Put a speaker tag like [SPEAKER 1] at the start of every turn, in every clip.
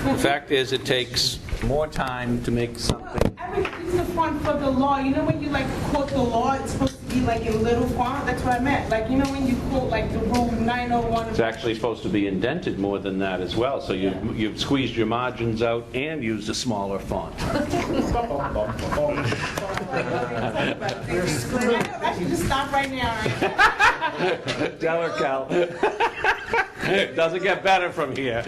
[SPEAKER 1] The fact is, it takes more time to make something.
[SPEAKER 2] Everything's the font for the law. You know when you like quote the law, it's supposed to be like in little font? That's what I meant. Like, you know when you quote like the rule 901.
[SPEAKER 1] It's actually supposed to be indented more than that as well. So you've squeezed your margins out and used a smaller font.
[SPEAKER 2] I should just stop right now.
[SPEAKER 1] Tell her, Cal. It doesn't get better from here.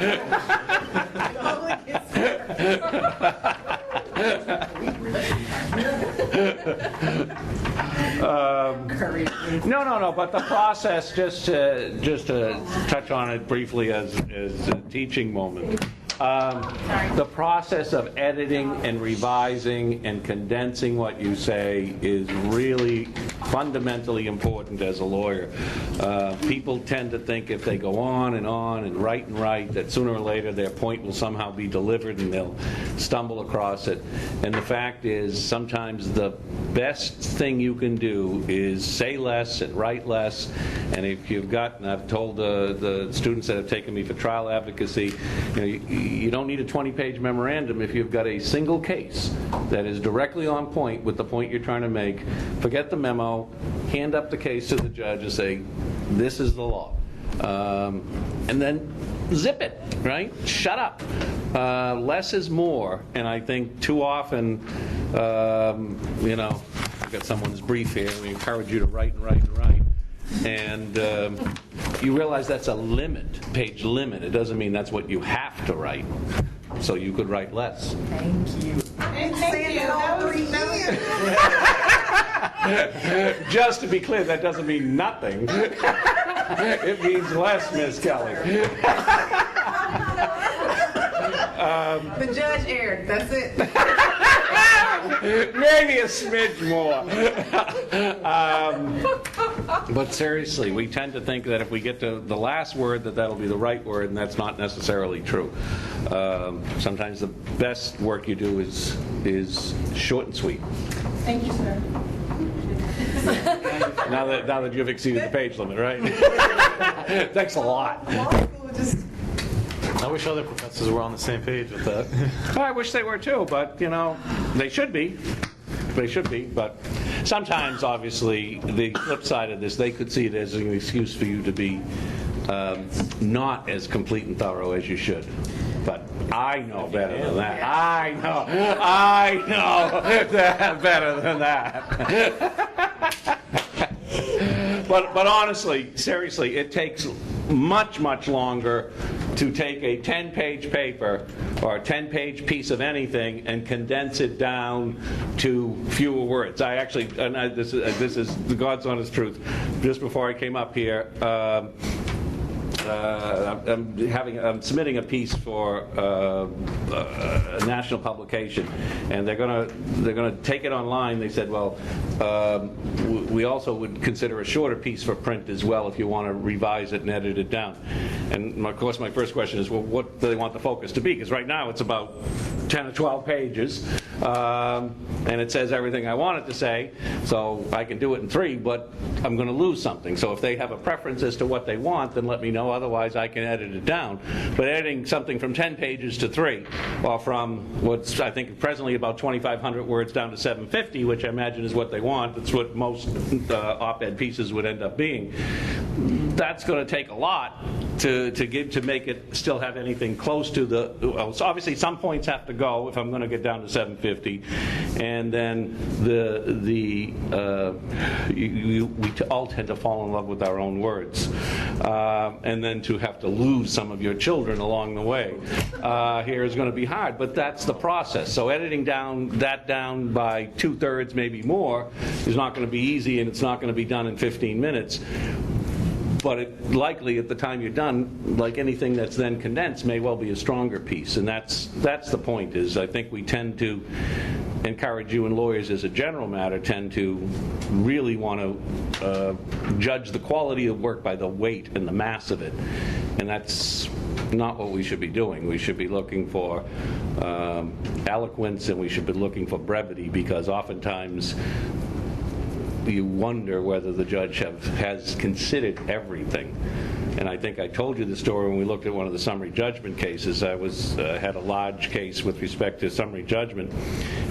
[SPEAKER 1] No. But the process, just to touch on it briefly as a teaching moment. The process of editing and revising and condensing what you say is really fundamentally important as a lawyer. People tend to think if they go on and write, that sooner or later their point will somehow be delivered and they'll stumble across it. And the fact is, sometimes the best thing you can do is say less and write less. And if you've got, and I've told the students that have taken me for trial advocacy, you don't need a 20-page memorandum if you've got a single case that is directly on point with the point you're trying to make. Forget the memo, hand up the case to the judge and say, this is the law. And then zip it, right? Shut up. Less is more, and I think too often, I've got someone's brief here, we encourage you to write and write and write. And you realize that's a limit, page limit. It doesn't mean that's what you have to write. So you could write less.
[SPEAKER 3] Thank you.
[SPEAKER 2] Thank you.
[SPEAKER 1] Just to be clear, that doesn't mean nothing. It means less, Miss Kelly.
[SPEAKER 3] The judge erred. That's it.
[SPEAKER 1] Maybe a smidge more. But seriously, we tend to think that if we get to the last word, that'll be the right word, and that's not necessarily true. Sometimes the best work you do is short and sweet.
[SPEAKER 2] Thank you, sir.
[SPEAKER 1] Now that you've exceeded the page limit, right? Thanks a lot.
[SPEAKER 4] I wish other professors were on the same page with that.
[SPEAKER 1] I wish they were too, but they should be. They should be, but sometimes, obviously, the flip side of this, they could see it as an excuse for you to be not as complete and thorough as you should. But I know better than that. I know better than that. But honestly, seriously, it takes much, much longer to take a 10-page paper or a 10-page piece of anything and condense it down to fewer words. This is the God's honest truth. Just before I came up here, I'm submitting a piece for a national publication, and they're gonna take it online. They said, well, we also would consider a shorter piece for print as well if you want to revise it and edit it down. And of course, my first question is, well, what do they want the focus to be? Because right now it's about 10 or 12 pages, and it says everything I want it to say, so I can do it in 3, but I'm going to lose something. So if they have a preference as to what they want, then let me know. Otherwise, I can edit it down. But editing something from 10 pages to 3, or from what's, I think, presently about 2,500 words down to 750, which I imagine is what they want. That's what most op-ed pieces would end up being. That's going to take a lot to make it still have anything close to the. Well, so obviously, some points have to go if I'm going to get down to 750, and then we all tend to fall in love with our own words, and then to have to lose some of your children along the way here is going to be hard. But that's the process. So editing down by 2/3, maybe more, is not going to be easy, and it's not going to be done in 15 minutes. But it likely, at the time you're done, like anything that's then condensed, may well be a stronger piece. And that's the point, is I think we tend to encourage you, and lawyers as a general matter tend to really want to judge the quality of work by the weight and the mass of it. And that's not what we should be doing. We should be looking for eloquence, and we should be looking for brevity, because oftentimes you wonder whether the judge has considered everything. And I think I told you the story when we looked at one of the summary judgment cases. I had a large case with respect to summary judgment,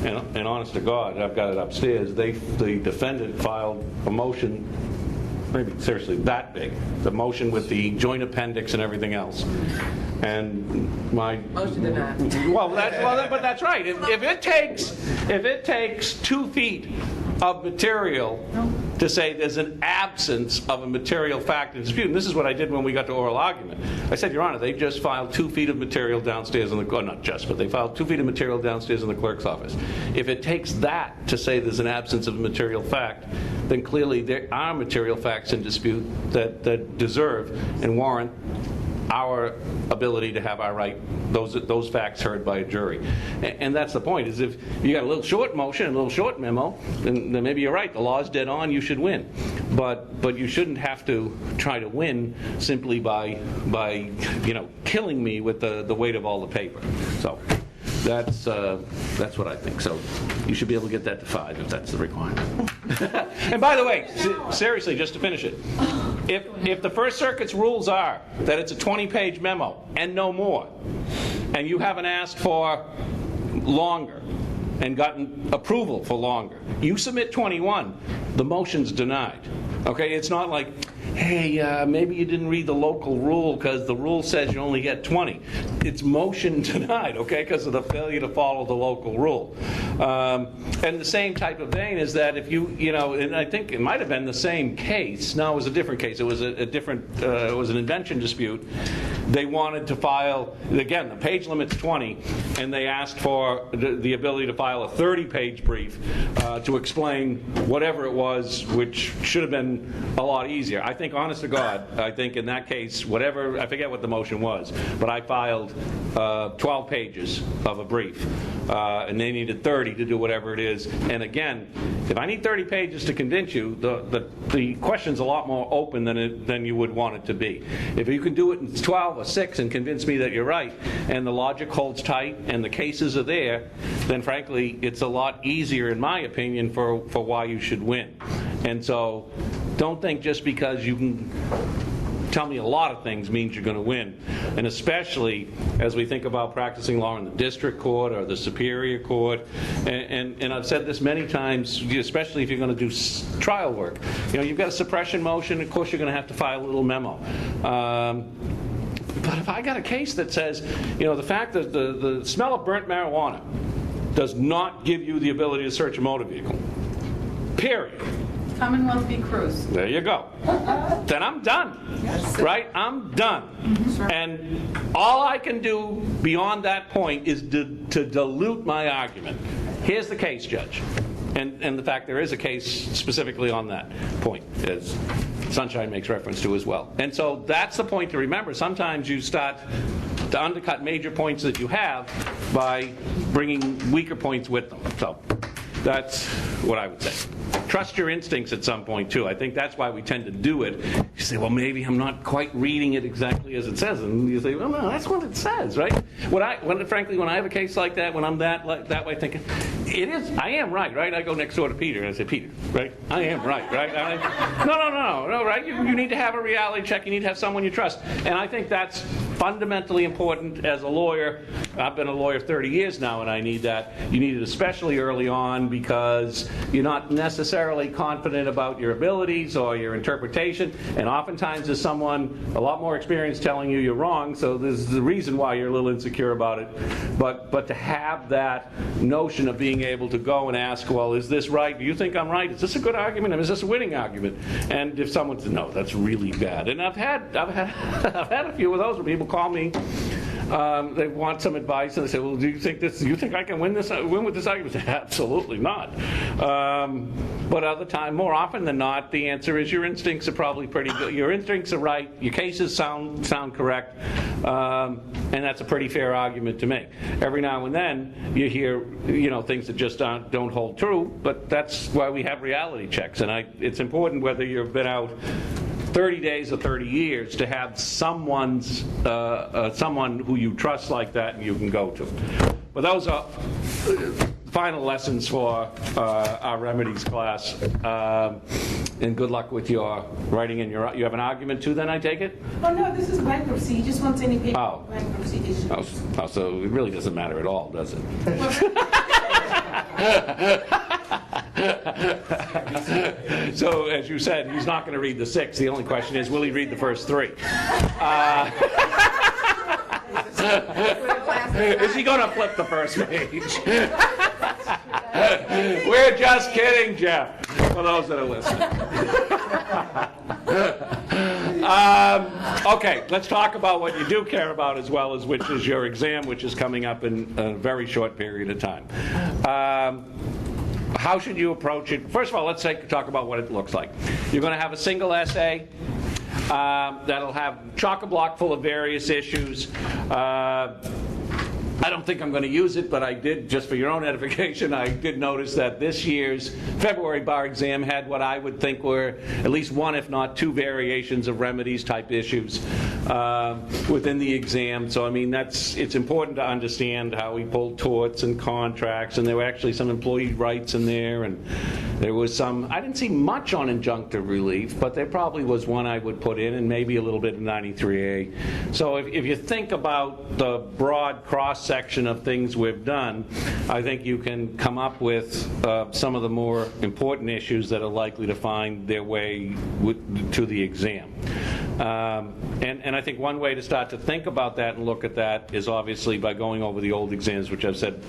[SPEAKER 1] and honest to God, I've got it upstairs. The defendant filed a motion, maybe seriously that big, the motion with the joint appendix and everything else. And my
[SPEAKER 3] Motion denied.
[SPEAKER 1] but that's right. If it takes 2 feet of material to say there's an absence of a material fact in dispute, and this is what I did when we got to oral argument. I said, Your Honor, they just filed 2 feet of material downstairs in the, not just, but they filed 2 feet of material downstairs in the clerk's office. If it takes that to say there's an absence of a material fact, then clearly there are material facts in dispute that deserve and warrant our ability to have our right, those facts heard by a jury. And that's the point, is if you got a little short motion and a little short memo, then maybe you're right, the law's dead on, you should win. But you shouldn't have to try to win simply by killing me with the weight of all the paper. So that's what I think. So you should be able to get that to 5 if that's the requirement. And by the way, seriously, just to finish it, if the First Circuit's rules are that it's a 20-page memo and no more, and you haven't asked for longer and gotten approval for longer, you submit 21, the motion's denied. Okay, it's not like, hey, maybe you didn't read the local rule because the rule says you only get 20. It's motion denied, okay, because of the failure to follow the local rule. And the same type of vein is that if and I think it might have been the same case. No, it was a different case. It was a different, it was an invention dispute. They wanted to file, again, the page limit's 20, and they asked for the ability to file a 30-page brief to explain whatever it was, which should have been a lot easier. I think, honest to God, I think in that case, whatever, I forget what the motion was, but I filed 12 pages of a brief, and they needed 30 to do whatever it is. And again, if I need 30 pages to convince you, the question's a lot more open than you would want it to be. If you can do it in 12 or 6 and convince me that you're right, and the logic holds tight, and the cases are there, then frankly, it's a lot easier, in my opinion, for why you should win. And so, don't think just because you can tell me a lot of things means you're going to win. And especially as we think about practicing law in the district court or the superior court, and I've said this many times, especially if you're going to do trial work. You've got a suppression motion, of course you're going to have to file a little memo. But if I got a case that says, the fact that the smell of burnt marijuana does not give you the ability to search a motor vehicle, period.
[SPEAKER 3] Commonwealth v. Cruz.
[SPEAKER 1] There you go. Then I'm done. Yes. Right? I'm done. Mm-hmm. And all I can do beyond that point is to dilute my argument. Here's the case, Judge. And the fact there is a case specifically on that point, as Sunshine makes reference to as well. And so that's the point to remember. Sometimes you start to undercut major points that you have by bringing weaker points with them. So that's what I would say. Trust your instincts at some point, too. I think that's why we tend to do it. You say, well, maybe I'm not quite reading it exactly as it says. And you say, well, no, that's what it says, right? Frankly, when I have a case like that, when I'm that way thinking, I am right? I go next door to Peter and I say, Peter, right? I am right? No, right? You need to have a reality check. You need to have someone you trust. And I think that's fundamentally important as a lawyer. I've been a lawyer 30 years now, and I need that. You need it especially early on because you're not necessarily confident about your abilities or your interpretation, and oftentimes there's someone a lot more experienced telling you you're wrong, so there's the reason why you're a little insecure about it. But to have that notion of being able to go and ask, well, is this right? Do you think I'm right? Is this a good argument? Is this a winning argument? And if someone says, no, that's really bad. And I've had a few of those where people call me. They want some advice, and they say, "Well, do you think I can win with this argument?" I say, absolutely not. But more often than not, the answer is your instincts are probably pretty good. Your instincts are right. Your cases sound correct, and that's a pretty fair argument to make. Every now and then, you hear things that just don't hold true. But that's why we have reality checks, and it's important whether you've been out 30 days or 30 years to have someone who you trust like that and you can go to. But those are final lessons for our remedies class. And good luck with your writing and you have an argument too, then I take it?
[SPEAKER 2] Oh, no, this is bankruptcy. He just wants any paper
[SPEAKER 1] Oh.
[SPEAKER 2] bankruptcy issues.
[SPEAKER 1] Oh, so it really doesn't matter at all, does it? So, as you said, he's not going to read the 6. The only question is, will he read the first 3? Is he going to flip the first page? We're just kidding, Jeff, for those that are listening. Okay, let's talk about what you do care about as well, as which is your exam, which is coming up in a very short period of time. How should you approach it? First of all, let's talk about what it looks like. You're going to have a single essay that'll have chock-a-block full of various issues. I don't think I'm going to use it, but I did, just for your own edification, I did notice that this year's February bar exam had what I would think were at least one, if not 2 variations of remedies type issues within the exam. So, I mean, it's important to understand how we pulled torts and contracts, and there were actually some employee rights in there, and there was some, I didn't see much on injunctive relief, but there probably was one I would put in, and maybe a little bit of 93A. So if you think about the broad cross-section of things we've done, I think you can come up with some of the more important issues that are likely to find their way to the exam. And I think one way to start to think about that and look at that is obviously by going over the old exams, which I've said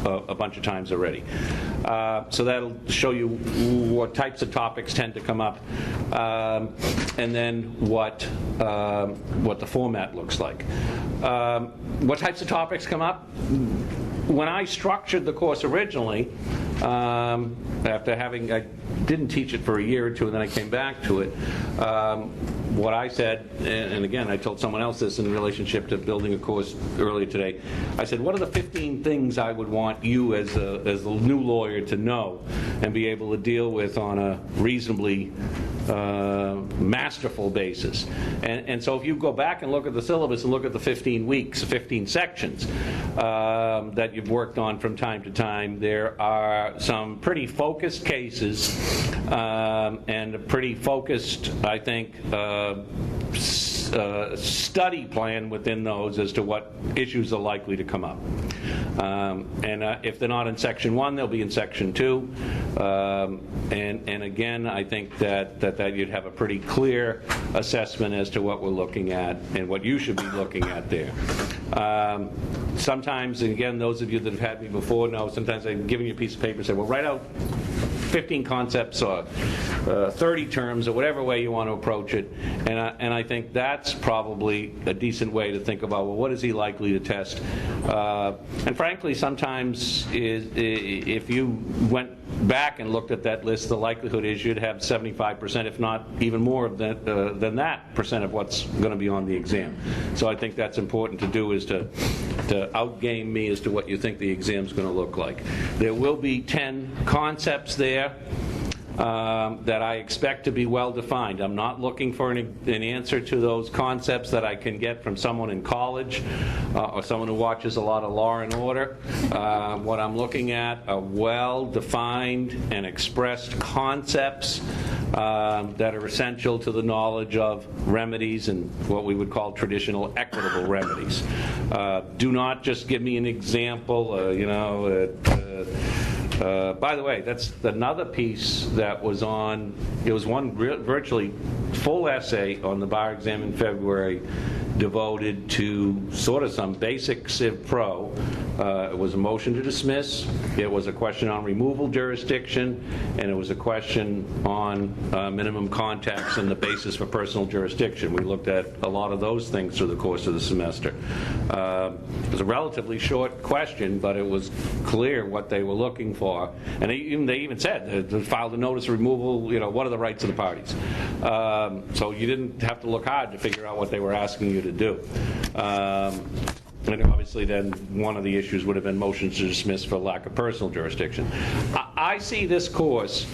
[SPEAKER 1] a bunch of times already. So that'll show you what types of topics tend to come up, and then what the format looks like. What types of topics come up? When I structured the course originally, after I didn't teach it for a year or 2, and then I came back to it. What I said, and again, I told someone else this in relationship to building a course earlier today. I said, what are the 15 things I would want you as the new lawyer to know and be able to deal with on a reasonably masterful basis? And so if you go back and look at the syllabus and look at the 15 weeks, 15 sections that you've worked on from time to time, there are some pretty focused cases and a pretty focused, I think, study plan within those as to what issues are likely to come up. And if they're not in Section 1, they'll be in Section 2. And again, I think that you'd have a pretty clear assessment as to what we're looking at and what you should be looking at there. Sometimes, and again, those of you that have had me before know, sometimes I'm giving you a piece of paper and say, well, write out 15 concepts or 30 terms or whatever way you want to approach it. And I think that's probably a decent way to think about, well, what is he likely to test? And frankly, sometimes if you went back and looked at that list, the likelihood is you'd have 75%, if not even more than that percent of what's going to be on the exam. So I think that's important to do, is to outgame me as to what you think the exam's going to look like. There will be 10 concepts there that I expect to be well defined. I'm not looking for an answer to those concepts that I can get from someone in college or someone who watches a lot of Law and Order. What I'm looking at are well defined and expressed concepts that are essential to the knowledge of remedies and what we would call traditional equitable remedies. Do not just give me an example, by the way, that's another piece that was on, it was one virtually full essay on the bar exam in February devoted to sort of some basic Civ Pro. It was a motion to dismiss, it was a question on removal jurisdiction, and it was a question on minimum contacts and the basis for personal jurisdiction. We looked at a lot of those things through the course of the semester. It was a relatively short question, but it was clear what they were looking for. And they even said, they filed a notice of removal, what are the rights of the parties? So you didn't have to look hard to figure out what they were asking you to do. And obviously then one of the issues would have been motions to dismiss for lack of personal jurisdiction. I see this course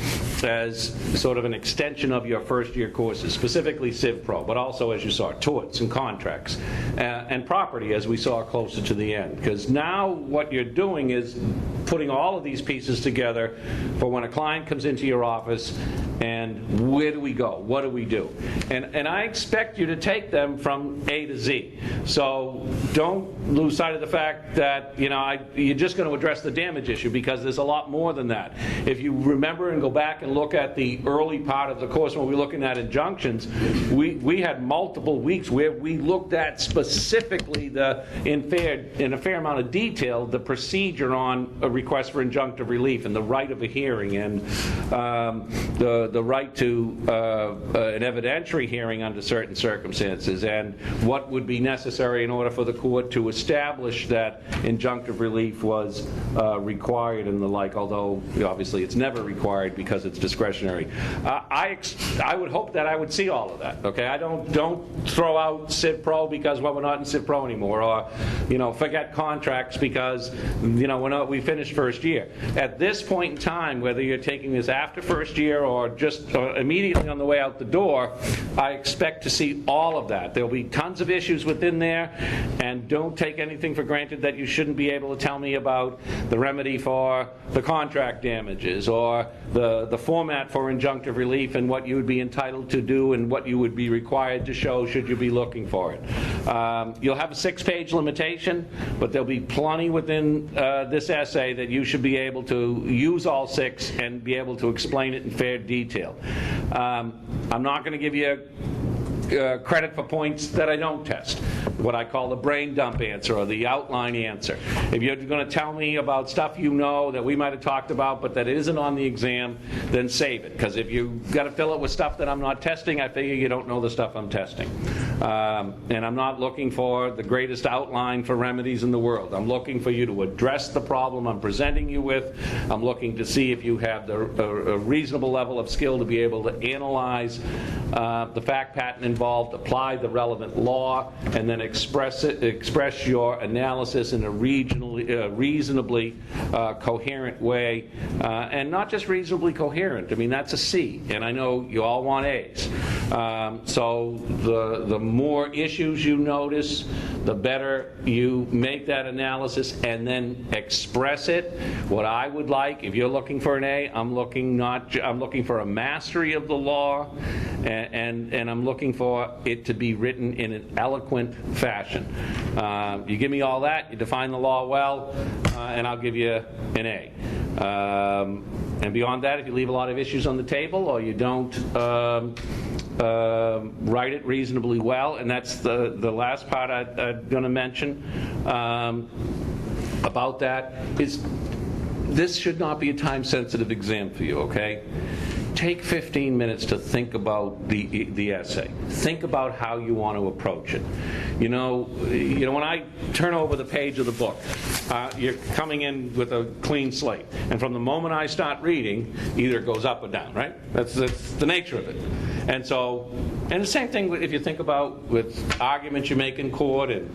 [SPEAKER 1] as sort of an extension of your first year courses, specifically Civ Pro, but also, as you saw, torts and contracts and property, as we saw closer to the end. Because now what you're doing is putting all of these pieces together for when a client comes into your office, and where do we go? What do we do? And I expect you to take them from A to Z. So don't lose sight of the fact that, you know, you're just going to address the damage issue, because there's a lot more than that. If you remember and go back and look at the early part of the course when we were looking at injunctions, we had multiple weeks where we looked at specifically in a fair amount of detail the procedure on a request for injunctive relief and the right of a hearing and the right to an evidentiary hearing under certain circumstances, and what would be necessary in order for the court to establish that injunctive relief was required and the like, although obviously it's never required because it's discretionary. I would hope that I would see all of that. Okay, I don't throw out Civ Pro because, well, we're not in Civ Pro anymore, or, you know, forget contracts because, you know, we finished first year. At this point in time, whether you're taking this after first year or just immediately on the way out the door, I expect to see all of that. There'll be tons of issues within there, and don't take anything for granted that you shouldn't be able to tell me about the remedy for the contract damages or the format for injunctive relief and what you would be entitled to do and what you would be required to show should you be looking for it. You'll have a 6-page limitation, but there'll be plenty within this essay that you should be able to use all 6 and be able to explain it in fair detail. I'm not going to give you credit for points that I don't test, what I call the brain dump answer or the outline answer. If you're going to tell me about stuff you know that we might have talked about but that isn't on the exam, then save it, because if you've got to fill it with stuff that I'm not testing, I figure you don't know the stuff I'm testing. And I'm not looking for the greatest outline for remedies in the world. I'm looking for you to address the problem I'm presenting you with. I'm looking to see if you have a reasonable level of skill to be able to analyze the fact pattern involved, apply the relevant law, and then express your analysis in a reasonably coherent way, and not just reasonably coherent. I mean, that's a C, and I know you all want A's. So the more issues you notice, the better you make that analysis and then express it. What I would like, if you're looking for an A, I'm looking for a mastery of the law, and I'm looking for it to be written in an eloquent fashion. You give me all that, you define the law well, and I'll give you an A. And beyond that, if you leave a lot of issues on the table or you don't write it reasonably well, and that's the last part I'm going to mention about that, is this should not be a time-sensitive exam for you, okay? Take 15 minutes to think about the essay. Think about how you want to approach it. You know, when I turn over the page of the book, you're coming in with a clean slate, and from the moment I start reading, either it goes up or down, right? That's the nature of it. And the same thing if you think about with arguments you make in court and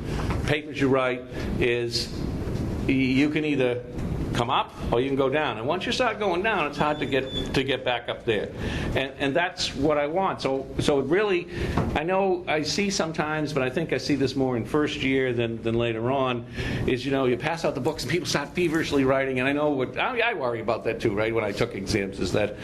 [SPEAKER 1] papers you write, is you can either come up or you can go down, and once you start going down, it's hard to get back up there, and that's what I want. So it really, I know I see sometimes, but I think I see this more in first year than later on, is, you pass out the books and people start feverishly writing, and I know I worry about that too, right? When I took exams, is that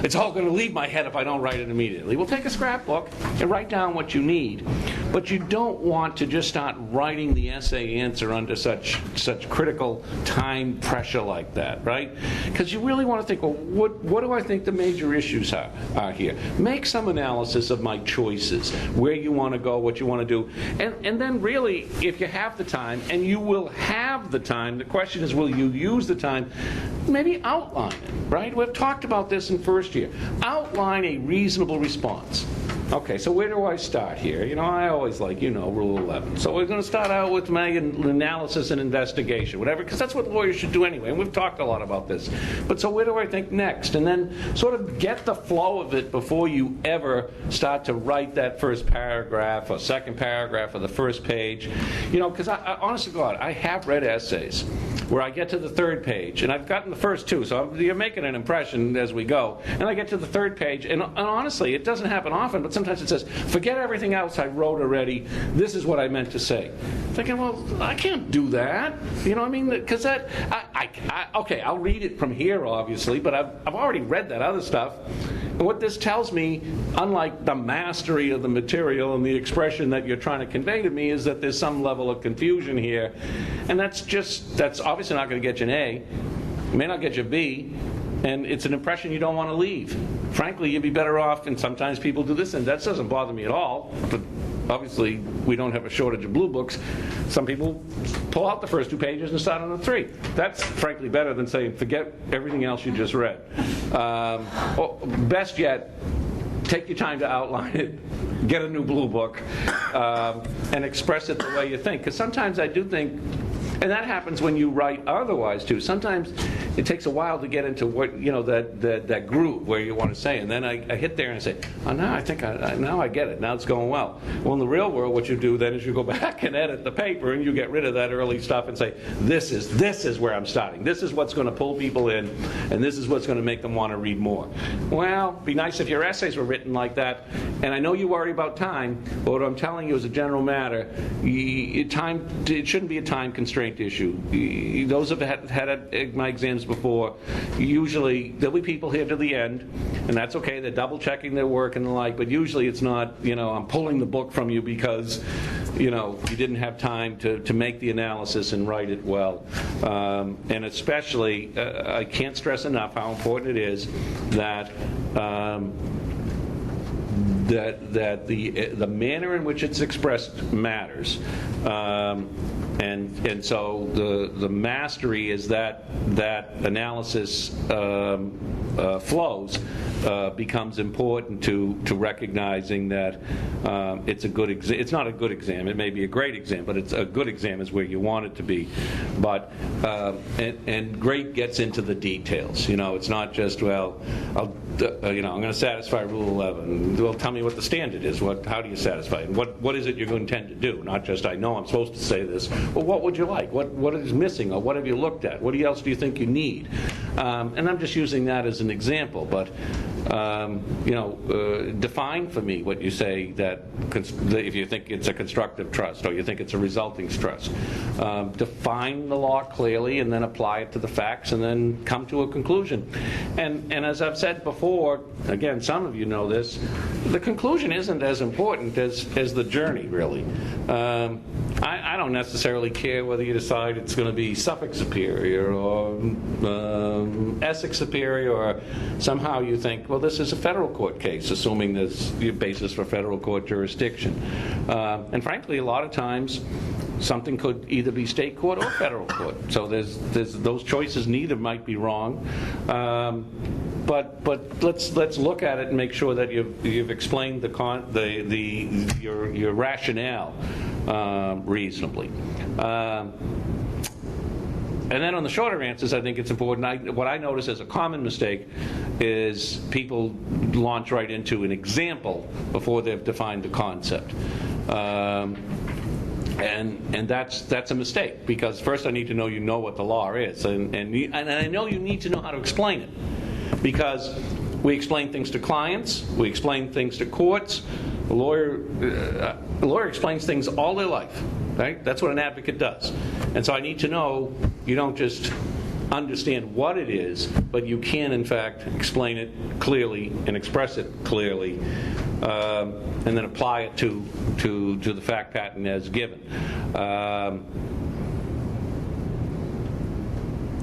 [SPEAKER 1] it's all going to leave my head if I don't write it immediately. Well, take a scrapbook and write down what you need, but you don't want to just start writing the essay answer under such critical time pressure like that, right? Because you really want to think, well, what do I think the major issues are here? Make some analysis of my choices, where you want to go, what you want to do, and then really, if you have the time, and you will have the time, the question is, will you use the time? Maybe outline it, right? We've talked about this in first year. Outline a reasonable response. Okay, so where do I start here? I always like, Rule 11. So we're going to start out with my analysis and investigation, whatever, because that's what lawyers should do anyway, and we've talked a lot about this. But so where do I think next? And then sort of get the flow of it before you ever start to write that first paragraph or second paragraph or the first page. Because I honestly, God, I have read essays where I get to the third page, and I've gotten the first two, so you're making an impression as we go, and I get to the third page, and honestly, it doesn't happen often, but sometimes it says, forget everything else I wrote already, this is what I meant to say. Thinking, well, I can't do that, you know what I mean? Because okay, I'll read it from here, obviously, but I've already read that other stuff. And what this tells me, unlike the mastery of the material and the expression that you're trying to convey to me, is that there's some level of confusion here. And that's obviously not going to get you an A. It may not get you a B. And it's an impression you don't want to leave. Frankly, you'd be better off, and sometimes people do this, and that doesn't bother me at all. But obviously, we don't have a shortage of blue books. Some people pull out the first 2 pages and start on the 3. That's frankly better than saying, forget everything else you just read. Best yet, take your time to outline it, get a new blue book, and express it the way you think. Because sometimes I do think, and that happens when you write otherwise too. Sometimes it takes a while to get into what that groove where you want to say, and then I hit there and I say, oh, now I think now I get it. Now it's going well. Well, in the real world, what you do then is you go back and edit the paper, and you get rid of that early stuff and say, this is where I'm starting. This is what's going to pull people in, and this is what's going to make them want to read more. Well, be nice if your essays were written like that. And I know you worry about time, but what I'm telling you as a general matter, it shouldn't be a time constraint issue. Those have had my exams before. Usually there'll be people here to the end, and that's okay. They're double checking their work and the like, but usually it's not, I'm pulling the book from you because you didn't have time to make the analysis and write it well. And especially, I can't stress enough how important it is that that the manner in which it's expressed matters. And so the mastery is that analysis flows becomes important to recognizing that it's a good exam. It's not a good exam. It may be a great exam, but it's a good exam is where you want it to be. But and great gets into the details. It's not just I'm going to satisfy Rule 11. Well, tell me what the standard is. How do you satisfy it? What is it you're going to intend to do? Not just I know I'm supposed to say this. Well, what would you like? What is missing? Or what have you looked at? What else do you think you need? And I'm just using that as an example. But define for me what you say that if you think it's a constructive trust or you think it's a resulting trust. Define the law clearly and then apply it to the facts and then come to a conclusion. And as I've said before, again, some of you know this, the conclusion isn't as important as the journey, really. I don't necessarily care whether you decide it's going to be Suffolk Superior or Essex Superior, or somehow you think, well, this is a federal court case, assuming there's a basis for federal court jurisdiction. And frankly, a lot of times, something could either be state court or federal court. So there's those choices. Neither might be wrong. But let's look at it and make sure that you've explained your rationale reasonably. And then on the shorter answers, I think it's important. What I notice as a common mistake is people launch right into an example before they've defined the concept. And that's a mistake, because first I need to know you know what the law is, and I know you need to know how to explain it, because we explain things to clients, we explain things to courts. A lawyer explains things all their life, right? That's what an advocate does. And so I need to know you don't just understand what it is, but you can in fact explain it clearly and express it clearly, and then apply it to the fact pattern as given.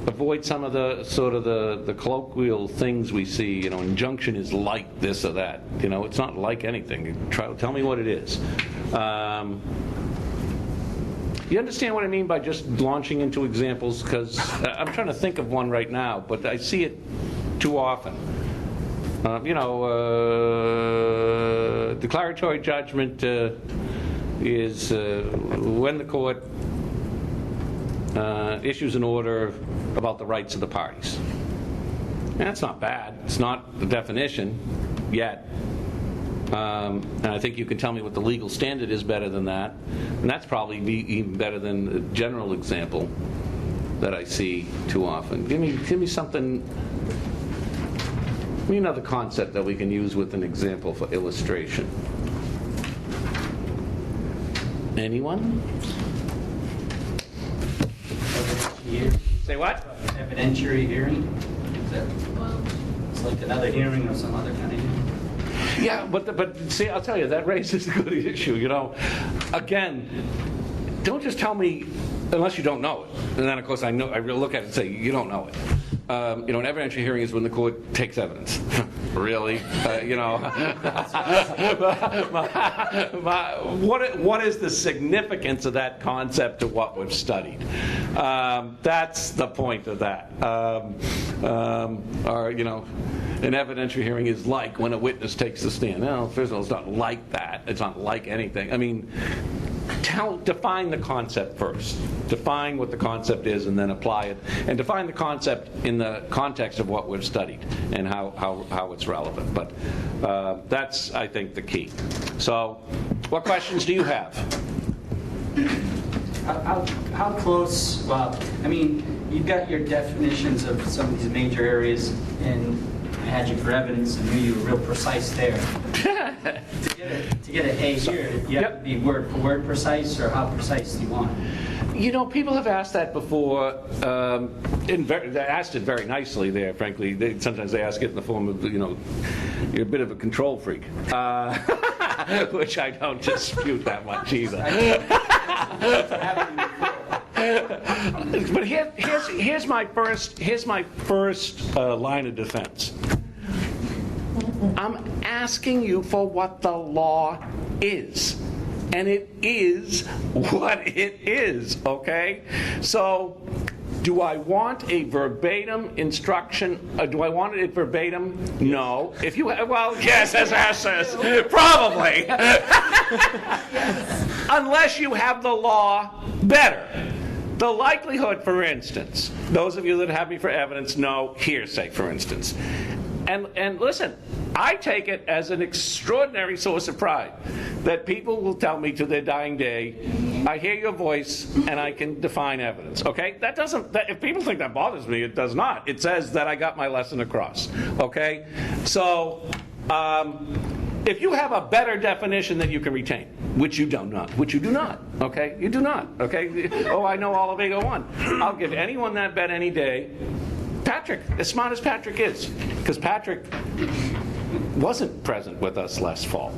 [SPEAKER 1] Avoid some of the sort of the colloquial things we see. Injunction is like this or that. It's not like anything. Tell me what it is. You understand what I mean by just launching into examples? Because I'm trying to think of one right now, but I see it too often. declaratory judgment is when the court issues an order about the rights of the parties. And that's not bad. It's not the definition yet. And I think you can tell me what the legal standard is better than that. And that's probably even better than the general example that I see too often. Give me something, give me another concept that we can use with an example for illustration. Anyone? Say what?
[SPEAKER 5] Evidentiary hearing? It's like another hearing or some other kind of hearing.
[SPEAKER 1] Yeah, but see, I'll tell you, that raises a good issue, you know. Again, don't just tell me unless you don't know it. And then, of course, I really look at it and say, you don't know it. You know, an evidentiary hearing is when the court takes evidence. Really? You know, what is the significance of that concept to what we've studied? That's the point of that. Or, you know, an evidentiary hearing is like when a witness takes the stand. No, first of all, it's not like that. It's not like anything. I mean, define the concept first. Define what the concept is and then apply it. And define the concept in the context of what we've studied and how it's relevant. But that's, I think, the key. So what questions do you have?
[SPEAKER 5] How close, well, I mean, you've got your definitions of some of these major areas, and I had you for evidence and knew you were real precise there. To get an A here, you have to be word for word precise, or how precise do you want?
[SPEAKER 1] You know, people have asked that before. They asked it very nicely there, frankly. Sometimes they ask it in the form of, you know, you're a bit of a control freak, which I don't dispute that much either. But here's my first line of defense. I'm asking you for what the law is. And it is what it is, okay? So, do I want a verbatim instruction? Do I want it verbatim? No. If you, well, yes, as Ash says, probably. Unless you have the law better. The likelihood, for instance, those of you that have me for evidence know hearsay, for instance. And listen, I take it as an extraordinary source of pride that people will tell me to their dying day, I hear your voice and I can define evidence, okay? If people think that bothers me, it does not. It says that I got my lesson across, okay? So, if you have a better definition that you can retain, which you do not, okay? You do not, okay? Oh, I know all of 801. I'll give anyone that bet any day. Patrick, as smart as Patrick is, because Patrick wasn't present with us last fall.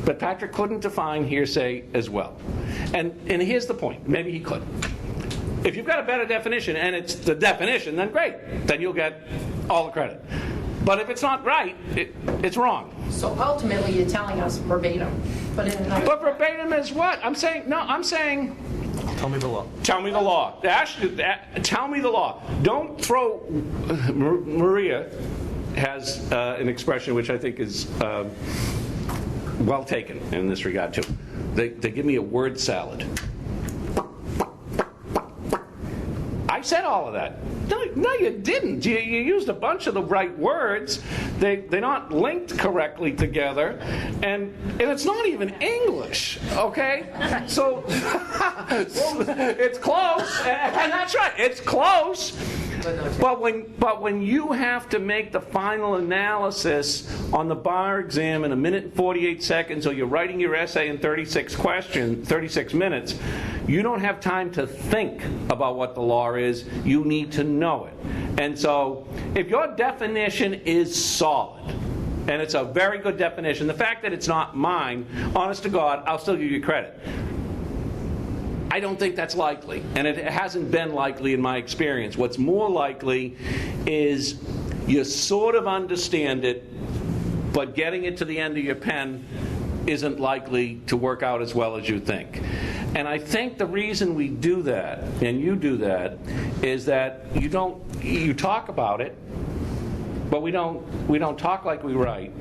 [SPEAKER 1] But Patrick couldn't define hearsay as well. And here's the point. Maybe he could. If you've got a better definition, and it's the definition, then great. Then you'll get all the credit. But if it's not right, it's wrong.
[SPEAKER 6] So ultimately, you're telling us verbatim. But
[SPEAKER 1] verbatim is what? I'm saying...
[SPEAKER 4] Tell me the law.
[SPEAKER 1] Tell me the law. Tell me the law. Don't throw... Maria has an expression which I think is well taken in this regard, too. They give me a word salad. I said all of that. No, you didn't. You used a bunch of the right words. They're not linked correctly together, and it's not even English, okay? So it's close, and that's right. It's close. But when you have to make the final analysis on the bar exam in 1 minute and 48 seconds, or you're writing your essay in 36 minutes, you don't have time to think about what the law is. You need to know it. And so if your definition is solid, and it's a very good definition, the fact that it's not mine, honest to God, I'll still give you credit. I don't think that's likely, and it hasn't been likely in my experience. What's more likely is you sort of understand it, but getting it to the end of your pen isn't likely to work out as well as you think. And I think the reason we do that, and you do that, is that you talk about it, but we don't talk like we write.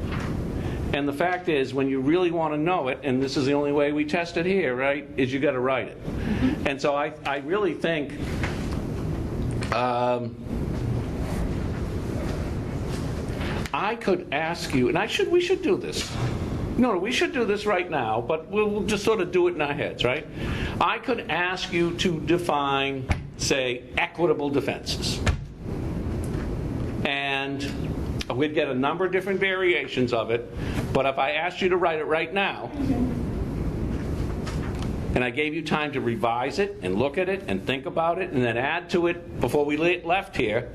[SPEAKER 1] And the fact is, when you really want to know it, and this is the only way we test it here, right, is you got to write it. And so I really think I could ask you, and we should do this. No, we should do this right now, but we'll just sort of do it in our heads, right? I could ask you to define, say, equitable defenses. And we'd get a number of different variations of it, but if I asked you to write it right now, and I gave you time to revise it and look at it and think about it and then add to it before we left here,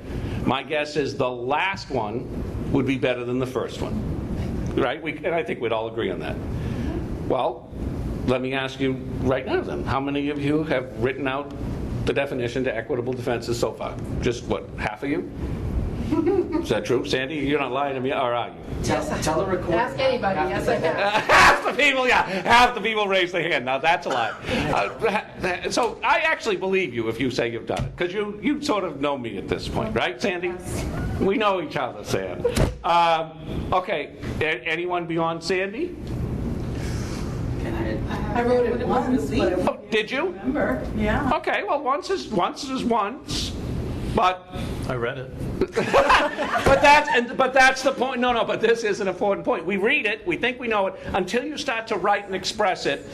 [SPEAKER 1] my guess is the last one would be better than the first one, right? And I think we'd all agree on that. Well, let me ask you right now then, how many of you have written out the definition to equitable defenses so far? Just what, half of you? Is that true? Sandy, you're not lying to me, or are you?
[SPEAKER 5] Tell the recorder.
[SPEAKER 6] Ask anybody, yes I have.
[SPEAKER 1] Half the people, yeah. Half the people raise their hand. Now that's a lie. So I actually believe you if you say you've done it, because you sort of know me at this point, right, Sandy?
[SPEAKER 6] Yes.
[SPEAKER 1] We know each other, Sam. Okay, anyone beyond Sandy?
[SPEAKER 3] I wrote it once, but
[SPEAKER 1] Oh, did you?
[SPEAKER 3] remember, yeah.
[SPEAKER 1] Okay, well, once is once, but.
[SPEAKER 4] I read it.
[SPEAKER 1] But that's the point. No, but this is an important point. We read it, we think we know it, until you start to write and express it,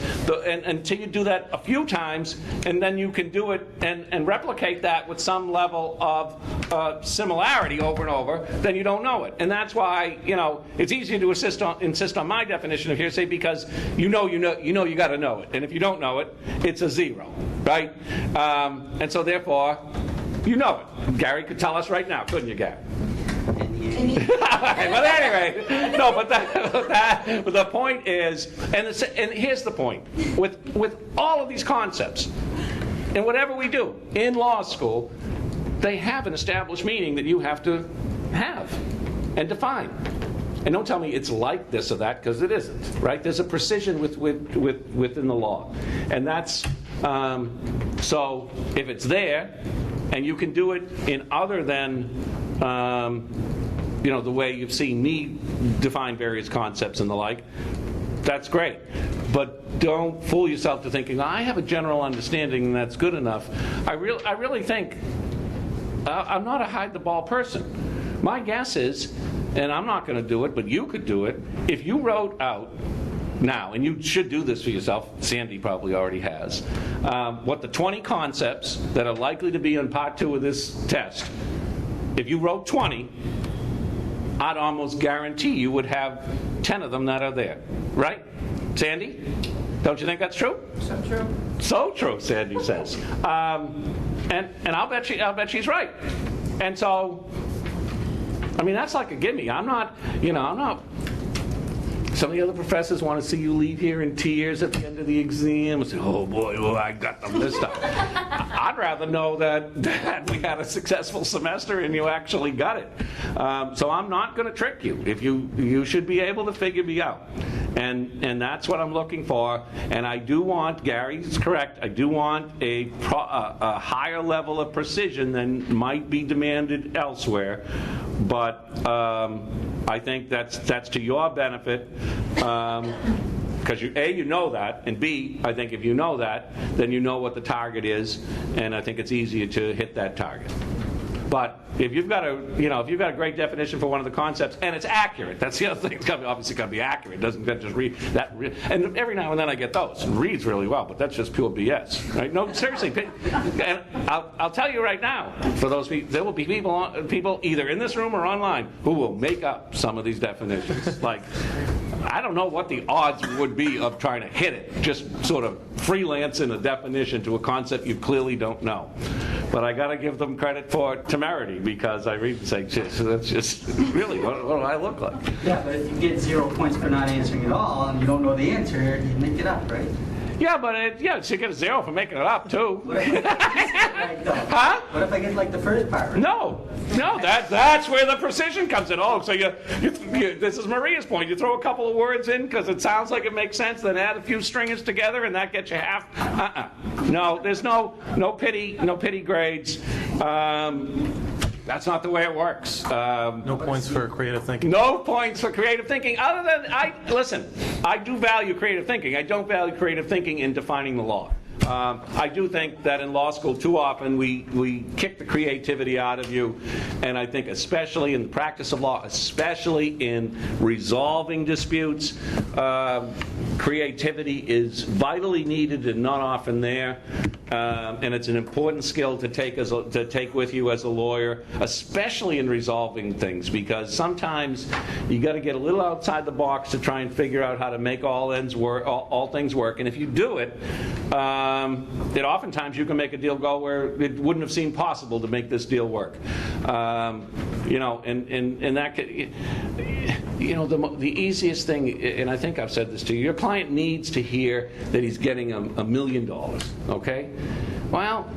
[SPEAKER 1] and until you do that a few times, and then you can do it and replicate that with some level of similarity over and over, then you don't know it. And that's why, it's easier to insist on my definition of hearsay, because you got to know it. And if you don't know it, it's a zero, right? And so therefore, you know it. Gary could tell us right now, couldn't you, Gary? But anyway, no. But the point is, and here's the point: with all of these concepts, and whatever we do in law school, they have an established meaning that you have to have and define. And don't tell me it's like this or that, because it isn't. Right? There's a precision within the law, and that's so. If it's there, and you can do it in other than the way you've seen me define various concepts and the like, that's great. But don't fool yourself to thinking, I have a general understanding and that's good enough. I really think I'm not a hide-the-ball person. My guess is, and I'm not going to do it, but you could do it, if you wrote out now, and you should do this for yourself, Sandy probably already has, what the 20 concepts that are likely to be on part 2 of this test, if you wrote 20, I'd almost guarantee you would have 10 of them that are there. Right? Sandy? Don't you think that's true?
[SPEAKER 6] So true.
[SPEAKER 1] So true, Sandy says. And I'll bet she's right. And so, that's like a gimme. I'm not. Some of the other professors want to see you leave here in tears at the end of the exam and say, oh boy, I got them this time. I'd rather know that we had a successful semester and you actually got it. So I'm not going to trick you. If you should be able to figure me out. And that's what I'm looking for. And I do want, Gary's correct, I do want a higher level of precision than might be demanded elsewhere. But I think that's to your benefit, because you know that, and B, I think if you know that, then you know what the target is, and I think it's easier to hit that target. But if you've got a great definition for one of the concepts and it's accurate, that's the other thing. It's obviously got to be accurate. It doesn't just read that. And every now and then I get those. It reads really well, but that's just pure BS, right? No, seriously. And I'll tell you right now, for those people, there will be people either in this room or online who will make up some of these definitions. Like, I don't know what the odds would be of trying to hit it, just sort of freelance in a definition to a concept you clearly don't know. But I got to give them credit for temerity, because I read and say, that's just really, what do I look like?
[SPEAKER 5] Yeah, but if you get 0 points for not answering at all and you don't know the answer, you make it up, right?
[SPEAKER 1] Yeah, but so you get a 0 for making it up too.
[SPEAKER 5] What if I get right, though?
[SPEAKER 1] Huh?
[SPEAKER 5] What if I get like the first part? Right?
[SPEAKER 1] No, that's where the precision comes in. Oh, so you this is Maria's point. You throw a couple of words in because it sounds like it makes sense, then add a few stringers together, and that gets you half. No, there's no pity grades. That's not the way it works.
[SPEAKER 4] No points for creative thinking.
[SPEAKER 1] No points for creative thinking, other than, listen, I do value creative thinking. I don't value creative thinking in defining the law. I do think that in law school, too often, we kick the creativity out of you, and I think especially in the practice of law, especially in resolving disputes, creativity is vitally needed and not often there, and it's an important skill to take with you as a lawyer, especially in resolving things, because sometimes you got to get a little outside the box to try and figure out how to make all things work, and if you do it, that oftentimes you can make a deal go where it wouldn't have seemed possible to make this deal work. And that could, the easiest thing, and I think I've said this to you, your client needs to hear that he's getting $1 million, okay? Well,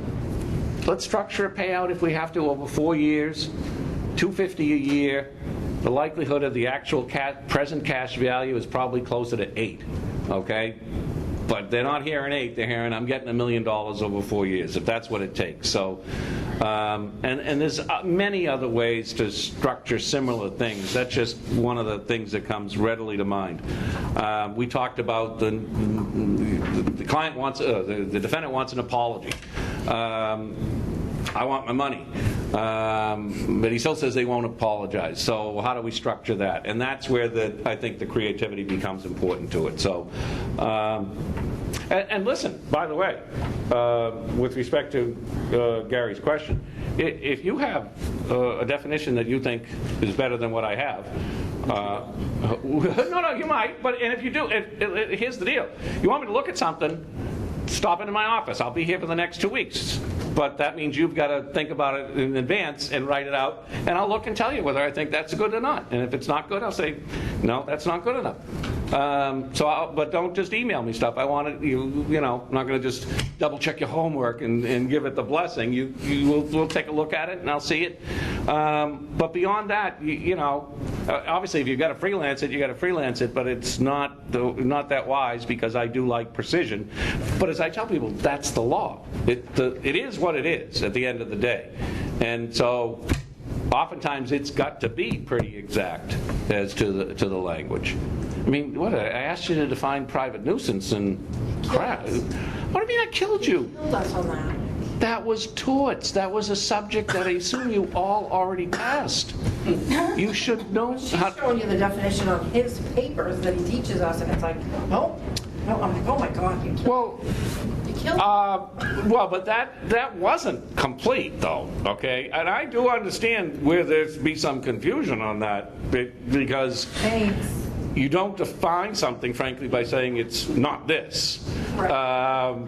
[SPEAKER 1] let's structure a payout if we have to over 4 years, $250 a year. The likelihood of the actual present cash value is probably closer to 8, okay? But they're not hearing 8, they're hearing I'm getting $1 million over 4 years, if that's what it takes. So, and there's many other ways to structure similar things. That's just one of the things that comes readily to mind. We talked about the client wants, the defendant wants an apology. I want my money. But he still says they won't apologize. So how do we structure that? And that's where I think the creativity becomes important to it. So, and listen, by the way, with respect to Gary's question, if you have a definition that you think is better than what I have, no, you might. But and if you do, here's the deal: you want me to look at something, stop into my office. I'll be here for the next 2 weeks. But that means you've got to think about it in advance and write it out, and I'll look and tell you whether I think that's good or not. And if it's not good, I'll say, no, that's not good enough. But don't just email me stuff. I want it, I'm not going to just double check your homework and give it the blessing. We'll take a look at it and I'll see it. But beyond that, obviously if you've got to freelance it, you got to freelance it. But it's not that wise, because I do like precision. But as I tell people, that's the law. It is what it is at the end of the day, and so oftentimes it's got to be pretty exact as to the language. I mean, I asked you to define private nuisance, and crap. What do you mean I killed you?
[SPEAKER 6] Killed us on that.
[SPEAKER 1] That was torts. That was a subject that I assume you all already passed. You should know.
[SPEAKER 6] She's showing you the definition on his papers that he teaches us, and it's like, no. I'm like, oh my God, you killed him.
[SPEAKER 1] Well, but that wasn't complete, though, okay? And I do understand where there's be some confusion on that, because
[SPEAKER 6] Thanks.
[SPEAKER 1] you don't define something, frankly, by saying it's not this.
[SPEAKER 6] Right.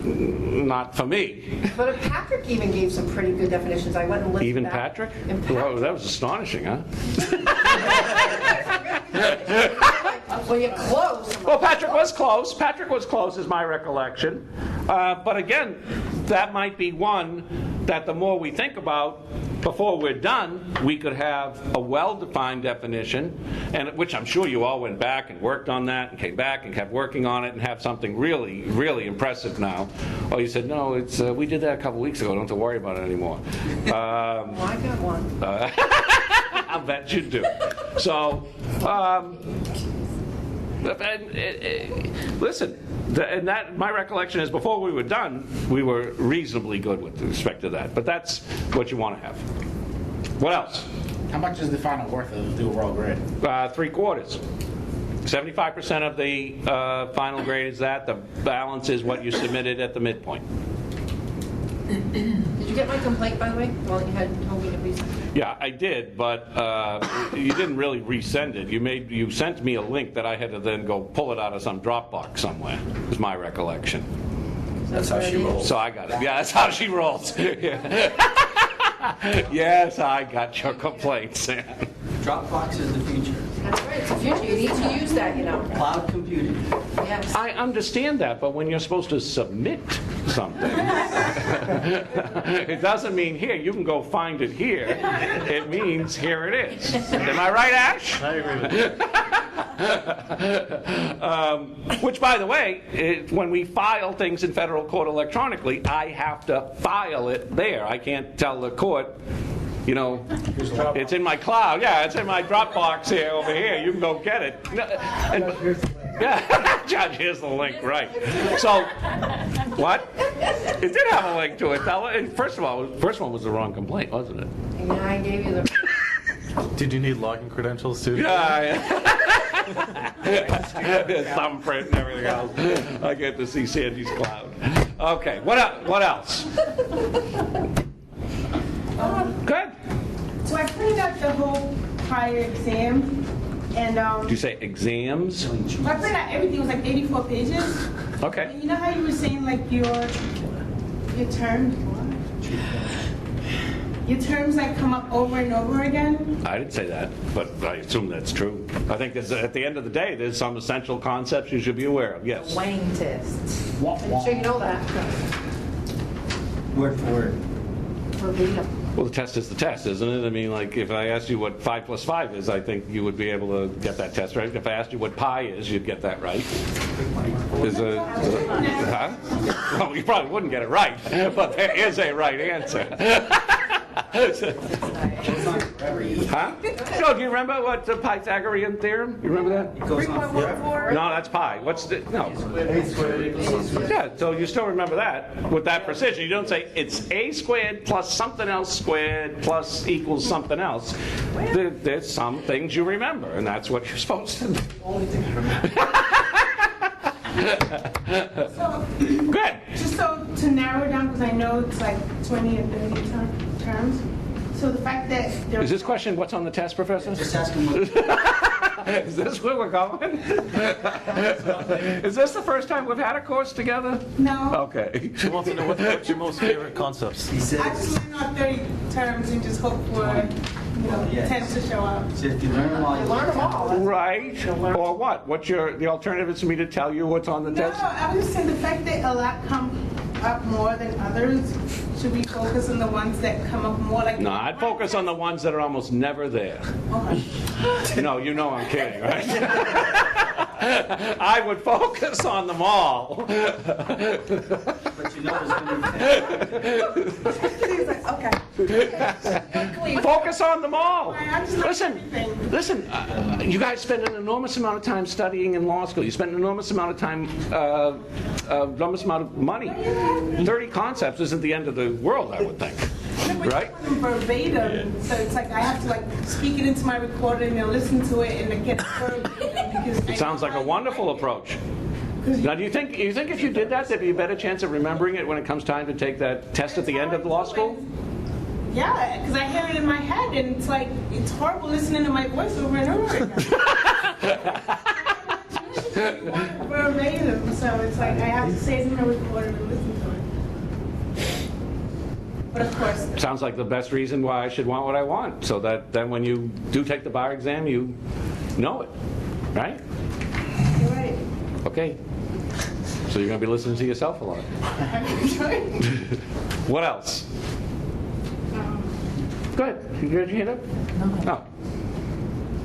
[SPEAKER 1] Not for me.
[SPEAKER 6] But Patrick even gave some pretty good definitions. I went and listened
[SPEAKER 1] Even
[SPEAKER 6] to that.
[SPEAKER 1] Patrick?
[SPEAKER 6] And
[SPEAKER 1] Well, that was astonishing, huh?
[SPEAKER 6] Well, you're close.
[SPEAKER 1] Well, Patrick was close. Patrick was close, is my recollection. But again, that might be one that the more we think about, before we're done, we could have a well-defined definition, and which I'm sure you all went back and worked on that and came back and kept working on it and have something really, really impressive now. Or you said, no, it's we did that a couple weeks ago. Don't have to worry about it anymore.
[SPEAKER 6] Well, I got one.
[SPEAKER 1] I bet you do. So, listen, and that my recollection is before we were done, we were reasonably good with respect to that. But that's what you want to have. What else?
[SPEAKER 7] How much is the final worth of the overall grade?
[SPEAKER 1] 3/4. 75% of the final grade is that. The balance is what you submitted at the midpoint.
[SPEAKER 6] Did you get my complaint, by the way? Well, you had told me to resend.
[SPEAKER 1] Yeah, I did, but you didn't really resend it. You sent me a link that I had to then go pull it out of some Dropbox somewhere, is my recollection.
[SPEAKER 3] That's how she rolls.
[SPEAKER 1] So I got it. Yeah, that's how she rolls. Yes, I got your complaint, Sam.
[SPEAKER 5] Dropbox is the future.
[SPEAKER 6] That's right, it's the future. You need to use that,
[SPEAKER 5] Cloud computing.
[SPEAKER 6] Yes.
[SPEAKER 1] I understand that, but when you're supposed to submit something, it doesn't mean here, you can go find it here. It means here it is. Am I right, Ash?
[SPEAKER 4] I agree with you.
[SPEAKER 1] Which, by the way, when we file things in federal court electronically, I have to file it there. I can't tell the court, you know, it's in my cloud. Yeah, it's in my Dropbox here over here. You can go get it. Yeah, Judge, here's the link, right. So, what? It did have a link to it. First of all, the first one was the wrong complaint, wasn't it?
[SPEAKER 6] And I gave you the.
[SPEAKER 4] Did you need login credentials too?
[SPEAKER 1] Yeah. Thumbprint and everything else. I get to see Sandy's cloud. Okay, what else? Good.
[SPEAKER 2] So I printed out the whole prior exam, and
[SPEAKER 1] Did you say exams?
[SPEAKER 2] I printed out everything. It was like 84 pages.
[SPEAKER 1] Okay.
[SPEAKER 2] And you know how you were saying like your terms, your terms like come up over and over again?
[SPEAKER 1] I didn't say that, but I assume that's true. I think at the end of the day, there's some essential concepts you should be aware of. Yes.
[SPEAKER 6] Wang test. I'm sure you know that.
[SPEAKER 5] Word for word.
[SPEAKER 6] Verbatim.
[SPEAKER 1] Well, the test is the test, isn't it? I mean, like, if I asked you what 5 plus 5 is, I think you would be able to get that test right. If I asked you what pi is, you'd get that right. Huh? Well, you probably wouldn't get it right, but there is a right answer. Huh? No, do you remember what the Pythagorean theorem? You remember that?
[SPEAKER 5] It goes on forever.
[SPEAKER 1] No, that's pi. What's the, no. Yeah, so you still remember that with that precision. You don't say it's a squared plus something else squared plus equals something else. There's some things you remember, and that's what you're supposed to do.
[SPEAKER 2] So,
[SPEAKER 1] Good.
[SPEAKER 2] just so to narrow it down, because I know it's like 20 or 30 terms. So the fact that there
[SPEAKER 1] Is this question what's on the test, Professor?
[SPEAKER 5] Just ask them what.
[SPEAKER 1] Is this where we're going? Is this the first time we've had a course together?
[SPEAKER 2] no,
[SPEAKER 1] Okay.
[SPEAKER 4] She wants to know what's your most favorite concepts.
[SPEAKER 5] He said,
[SPEAKER 2] I just learned all 30 terms and just hope for,
[SPEAKER 5] Yes.
[SPEAKER 2] 10 to show up.
[SPEAKER 5] he said if you learn them all, you
[SPEAKER 6] Learn them all.
[SPEAKER 1] Right. Or what? What's the alternative is for me to tell you what's on the
[SPEAKER 2] No,
[SPEAKER 1] test?
[SPEAKER 2] I was just saying the fact that a lot come up more than others, should we focus on the ones that come up more? Like
[SPEAKER 1] No, I'd focus on the ones that are almost never there.
[SPEAKER 2] Okay.
[SPEAKER 1] No, you know I'm kidding, right? I would focus on them all.
[SPEAKER 5] but you know there's going to
[SPEAKER 6] He's like, okay.
[SPEAKER 1] Focus on them all.
[SPEAKER 2] I just like
[SPEAKER 1] Listen,
[SPEAKER 2] everything.
[SPEAKER 1] listen. You guys spend an enormous amount of time studying in law school. You spend an enormous amount of time, enormous amount of money. 30 concepts isn't the end of the world, I would think. Right?
[SPEAKER 2] Verbatim, so it's like I have to like speak it into my recording and listen to it and then get it verbatim because
[SPEAKER 1] It sounds like a wonderful approach. Now, do you think if you did that, there'd be a better chance of remembering it when it comes time to take that test at the end of law school?
[SPEAKER 2] Yeah, because I hear it in my head and it's like it's horrible listening to my voice over and over again. Verbatim, so it's like I have to say it in my recording and listen to it. But of course,
[SPEAKER 1] Sounds like the best reason why I should want what I want, so that then when you do take the bar exam, you know it, right?
[SPEAKER 2] you're right.
[SPEAKER 1] Okay. So you're going to be listening to yourself a lot. What else? Go ahead. Did you hand up? No.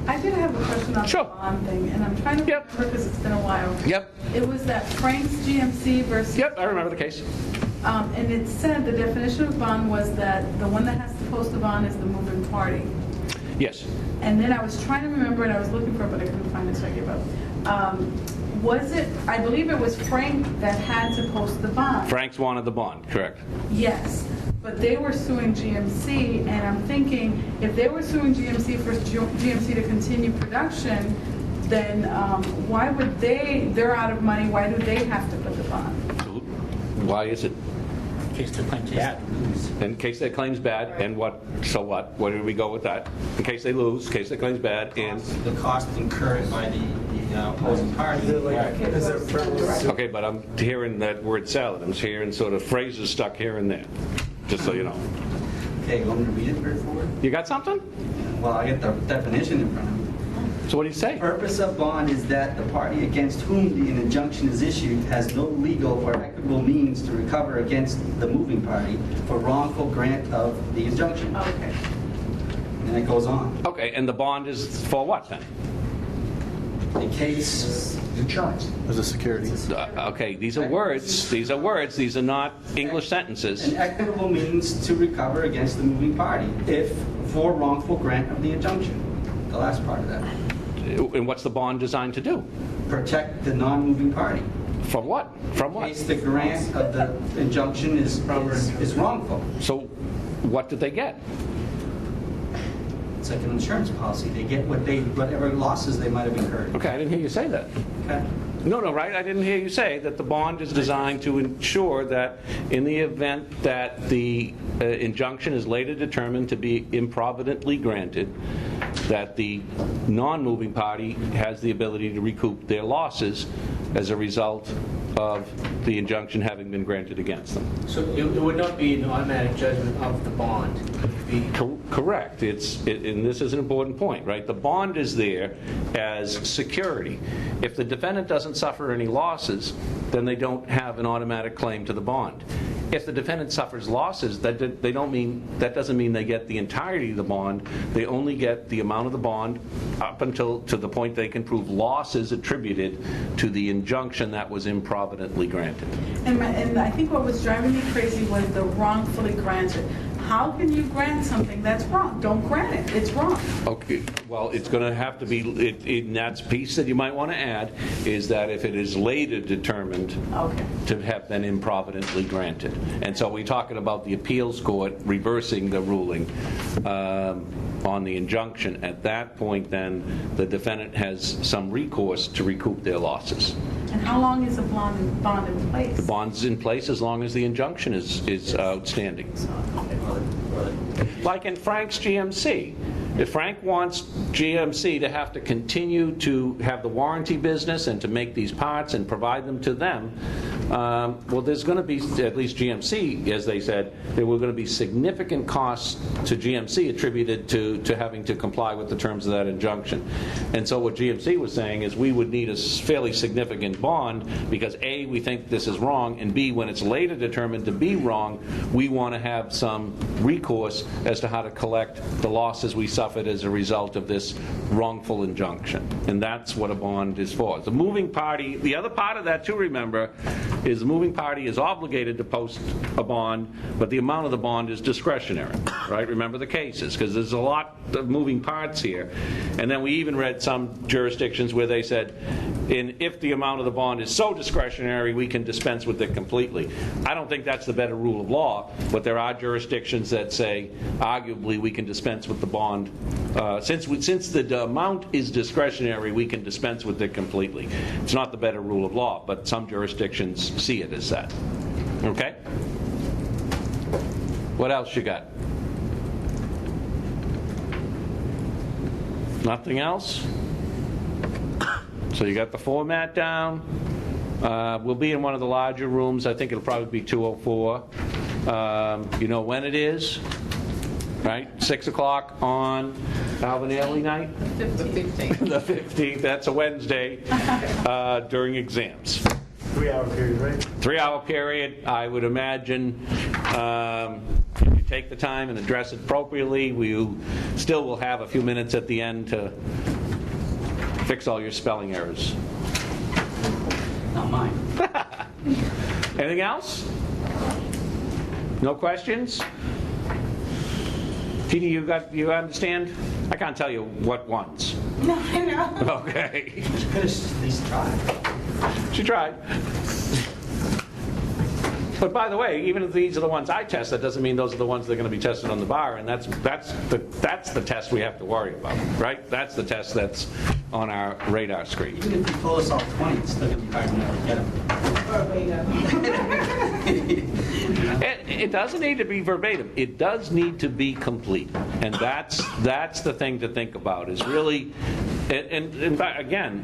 [SPEAKER 8] I did have a question on
[SPEAKER 1] Sure.
[SPEAKER 8] the bond thing, and I'm trying to
[SPEAKER 1] Yep.
[SPEAKER 8] remember because it's been a while.
[SPEAKER 1] Yep.
[SPEAKER 8] It was that Frank's GMC versus,
[SPEAKER 1] Yep, I remember the case.
[SPEAKER 8] and it said the definition of bond was that the one that has to post the bond is the moving party.
[SPEAKER 1] Yes.
[SPEAKER 8] And then I was trying to remember, and I was looking for it, but I couldn't find it, so I gave up. Was it, I believe it was Frank that had to post the bond.
[SPEAKER 1] Frank's wanted the bond, correct.
[SPEAKER 8] Yes, but they were suing GMC, and I'm thinking, if they were suing GMC for GMC to continue production, then why would they're out of money, why do they have to put the bond?
[SPEAKER 1] Why is it?
[SPEAKER 7] In case the claim's bad.
[SPEAKER 1] In case their claim's bad, and what, so what? Where do we go with that? In case they lose, in case their claim's bad, and...
[SPEAKER 5] the cost incurred by the opposing party.
[SPEAKER 1] Okay, but I'm hearing that word salad. I'm hearing sort of phrases stuck here and there, just so you know.
[SPEAKER 5] Okay, you want me to read it word for word?
[SPEAKER 1] You got something?
[SPEAKER 5] Well, I get the definition in front of me.
[SPEAKER 1] So what do you say?
[SPEAKER 5] Purpose of bond is that the party against whom the injunction is issued has no legal or equitable means to recover against the moving party for wrongful grant of the injunction.
[SPEAKER 8] Okay.
[SPEAKER 5] And it goes on.
[SPEAKER 1] Okay, and the bond is for what then?
[SPEAKER 5] in case.
[SPEAKER 9] Insurance.
[SPEAKER 4] As a security.
[SPEAKER 1] Okay, these are words. These are words. These are not English sentences.
[SPEAKER 5] An equitable means to recover against the moving party if for wrongful grant of the injunction. The last part of that.
[SPEAKER 1] And what's the bond designed to do?
[SPEAKER 5] Protect the non-moving party.
[SPEAKER 1] From what? From
[SPEAKER 5] In
[SPEAKER 1] what?
[SPEAKER 5] case the grant of the injunction is wrongful.
[SPEAKER 1] So what did they get?
[SPEAKER 5] It's like an insurance policy. They get whatever losses they might have incurred.
[SPEAKER 1] Okay, I didn't hear you say that.
[SPEAKER 5] Okay?
[SPEAKER 1] No, right? I didn't hear you say that the bond is designed to ensure that in the event that the injunction is later determined to be improvidently granted, that the non-moving party has the ability to recoup their losses as a result of the injunction having been granted against them.
[SPEAKER 7] So it would not be an automatic judgment of the bond. It would be
[SPEAKER 1] Correct. And this is an important point, right? The bond is there as security. If the defendant doesn't suffer any losses, then they don't have an automatic claim to the bond. If the defendant suffers losses, that doesn't mean they get the entirety of the bond. They only get the amount of the bond up until to the point they can prove losses attributed to the injunction that was improvidently granted.
[SPEAKER 8] And I think what was driving me crazy was the wrongfully granted. How can you grant something that's wrong? Don't grant it. It's wrong.
[SPEAKER 1] Okay, well, it's going to have to be, and that's a piece that you might want to add, is that if it is later determined to have been improvidently granted. And so we're talking about the appeals court reversing the ruling on the injunction. At that point, then, the defendant has some recourse to recoup their losses.
[SPEAKER 8] And how long is the bond in place?
[SPEAKER 1] The bond's in place as long as the injunction is outstanding. Like in Frank's GMC. If Frank wants GMC to have to continue to have the warranty business and to make these parts and provide them to them, well, there's going to be, at least GMC, as they said, there were going to be significant costs to GMC attributed to having to comply with the terms of that injunction. And so what GMC was saying is we would need a fairly significant bond because A, we think this is wrong, and B, when it's later determined to be wrong, we want to have some recourse as to how to collect the losses we suffered as a result of this wrongful injunction. And that's what a bond is for. The moving party, the other part of that, too, remember, is the moving party is obligated to post a bond, but the amount of the bond is discretionary, right? Remember the cases, because there's a lot of moving parts here. And then we even read some jurisdictions where they said, if the amount of the bond is so discretionary, we can dispense with it completely. I don't think that's the better rule of law, but there are jurisdictions that say, arguably, we can dispense with the bond. Since the amount is discretionary, we can dispense with it completely. It's not the better rule of law, but some jurisdictions see it as that. Okay? What else you got? Nothing else? So you got the format down. We'll be in one of the larger rooms. I think it'll probably be 204. You know when it is, right? 6 o'clock on Alvin Ailey night?
[SPEAKER 3] The 15th.
[SPEAKER 1] The 15th. That's a Wednesday during exams.
[SPEAKER 9] 3-hour period, right?
[SPEAKER 1] 3-hour period. I would imagine if you take the time and address it appropriately, we still will have a few minutes at the end to fix all your spelling errors.
[SPEAKER 5] Not mine.
[SPEAKER 1] Anything else? No questions? Petey, you understand? I can't tell you what ones.
[SPEAKER 2] No, I know.
[SPEAKER 1] Okay.
[SPEAKER 5] You could have at least tried.
[SPEAKER 1] She tried. But by the way, even if these are the ones I test, that doesn't mean those are the ones that are going to be tested on the bar, and that's the test we have to worry about, right? That's the test that's on our radar screen.
[SPEAKER 5] Even if you told us all 20, it's still going to be hard to never get them.
[SPEAKER 1] It doesn't need to be verbatim. It does need to be complete, and that's the thing to think about. Is really, and in fact, again,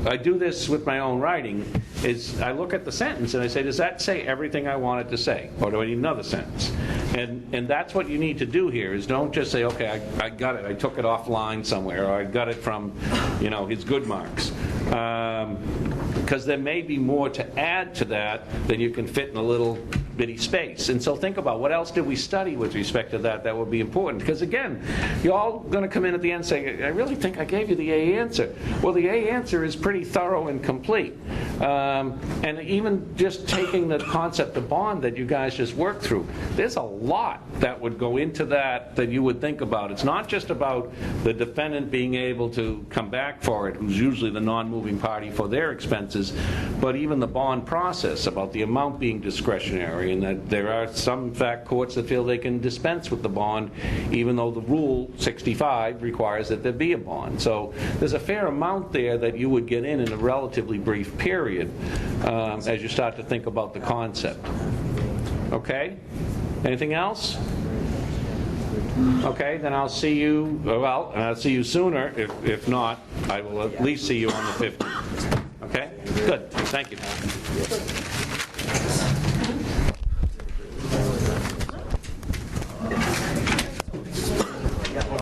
[SPEAKER 1] I do this with my own writing. Is I look at the sentence and I say, does that say everything I want it to say, or do I need another sentence? And that's what you need to do here. Is don't just say, okay, I got it. I took it offline somewhere, or I got it from, his good marks. Because there may be more to add to that than you can fit in a little bitty space. And so think about what else did we study with respect to that would be important. Because again, you're all going to come in at the end saying, I really think I gave you the A answer. Well, the A answer is pretty thorough and complete. And even just taking the concept of bond that you guys just worked through, there's a lot that would go into that you would think about. It's not just about the defendant being able to come back for it, who's usually the non-moving party for their expenses, but even the bond process, about the amount being discretionary, and that there are some, in fact, courts that feel they can dispense with the bond, even though the Rule 65 requires that there be a bond. So there's a fair amount there that you would get in a relatively brief period as you start to think about the concept. Okay? Anything else? Okay, then I'll see you, well, I'll see you sooner. If not, I will at least see you on the 15th. Okay? Good. Thank you.